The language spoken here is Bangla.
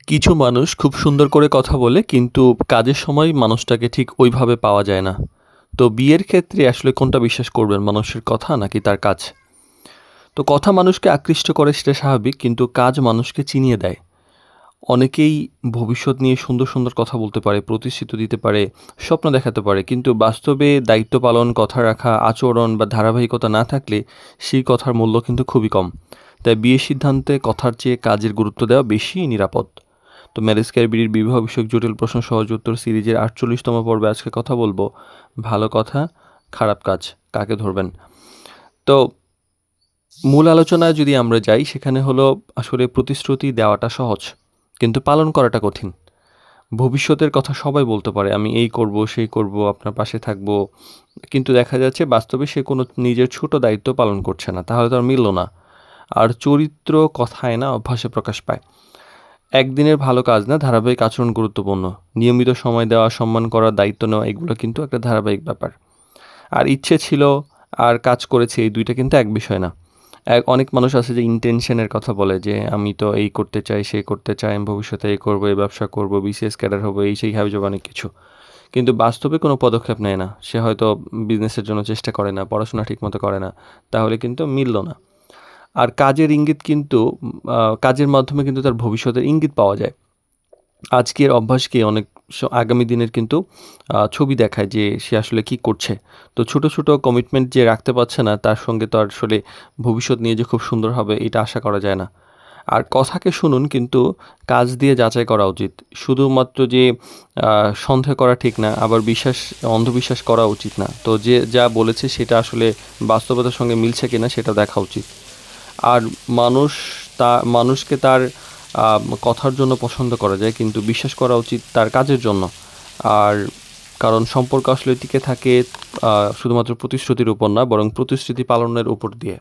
কিছু মানুষ খুব সুন্দর করে কথা বলে কিন্তু কাজের সময় মানুষটাকে ঠিক ওইভাবে পাওয়া যায় না। তো বিয়ের ক্ষেত্রে আসলে কোনটা বিশ্বাস করবেন, মানুষের কথা নাকি তার কাজ? তো কথা মানুষকে আকৃষ্ট করে সেটা স্বাভাবিক, কিন্তু কাজ মানুষকে চিনিয়ে দেয়। অনেকেই ভবিষ্যৎ নিয়ে সুন্দর সুন্দর কথা বলতে পারে, প্রতিশ্রুতি দিতে পারে, স্বপ্ন দেখাতে পারে, কিন্তু বাস্তবে দায়িত্ব পালন, কথা রাখা, আচরণ বা ধারাবাহিকতা না থাকলে সেই কথার মূল্য কিন্তু খুবই কম। তাই বিয়ের সিদ্ধান্তে কথার চেয়ে কাজের গুরুত্ব দেওয়া বেশি নিরাপদ। তো ম্যারেজ ক্যারিবিডির বিবাহ বিষয়ক জটিল প্রশ্ন সহজ উত্তর সিরিজের 48তম পর্বে আজকে কথা বলবো ভালো কথা, খারাপ কাজ কাকে ধরবেন। তো মূল আলোচনায় যদি আমরা যাই, সেখানে হলো আসলে প্রতিশ্রুতি দেওয়াটা সহজ, কিন্তু পালন করাটা কঠিন। ভবিষ্যতের কথা সবাই বলতে পারে, আমি এই করব, সেই করব, আপনার পাশে থাকব, কিন্তু দেখা যাচ্ছে বাস্তবে সে কোনো নিজের ছোট দায়িত্ব পালন করছে না, তাহলে তো আর মিলল না। আর চরিত্র কথায় না, অভ্যাসে প্রকাশ পায়। একদিনের ভালো কাজ না, ধারাবাহিক আচরণ গুরুত্বপূর্ণ। নিয়মিত সময় দেওয়া, সম্মান করা, দায়িত্ব নেওয়া, এগুলো কিন্তু একটা ধারাবাহিক ব্যাপার। আর ইচ্ছে ছিল আর কাজ করেছে, এই দুইটা কিন্তু এক বিষয় না। অনেক মানুষ আছে যে ইন্টেনশনের কথা বলে, যে আমি তো এই করতে চাই, সেই করতে চাই, আমি ভবিষ্যতে এই করবো, এই ব্যবসা করবো, বিসিএস ক্যাডার হবো, এই সেই হাবি যাবে অনেক কিছু, কিন্তু বাস্তবে কোনো পদক্ষেপ নেয় না। সে হয়তো বিজনেসের জন্য চেষ্টা করে না, পড়াশোনা ঠিকমতো করে না, তাহলে কিন্তু মিলল না। আর কাজের ইঙ্গিত কিন্তু কাজের মাধ্যমে কিন্তু তার ভবিষ্যতের ইঙ্গিত পাওয়া যায়। আজকের অভ্যাসকে অনেক আগামী দিনের কিন্তু ছবি দেখায় যে সে আসলে কি করছে। তো ছোট ছোট কমিটমেন্ট যে রাখতে পারছে না, তার সঙ্গে তো আর আসলে ভবিষ্যৎ নিয়ে যে খুব সুন্দর হবে এটা আশা করা যায় না। আর কথাকে শুনুন, কিন্তু কাজ দিয়ে যাচাই করা উচিত। শুধুমাত্র যে সন্দেহ করা ঠিক না, আবার অন্ধবিশ্বাস করা উচিত না। তো যে যা বলেছে সেটা আসলে বাস্তবতার সঙ্গে মিলছে কিনা সেটা দেখা উচিত। আর মানুষ মানুষকে তার কথার জন্য পছন্দ করা যায়, কিন্তু বিশ্বাস করা উচিত তার কাজের জন্য। আর কারণ সম্পর্ক আসলে টিকে থাকে শুধুমাত্র প্রতিশ্রুতির উপর না, বরং প্রতিশ্রুতি পালনের উপর দিয়ে।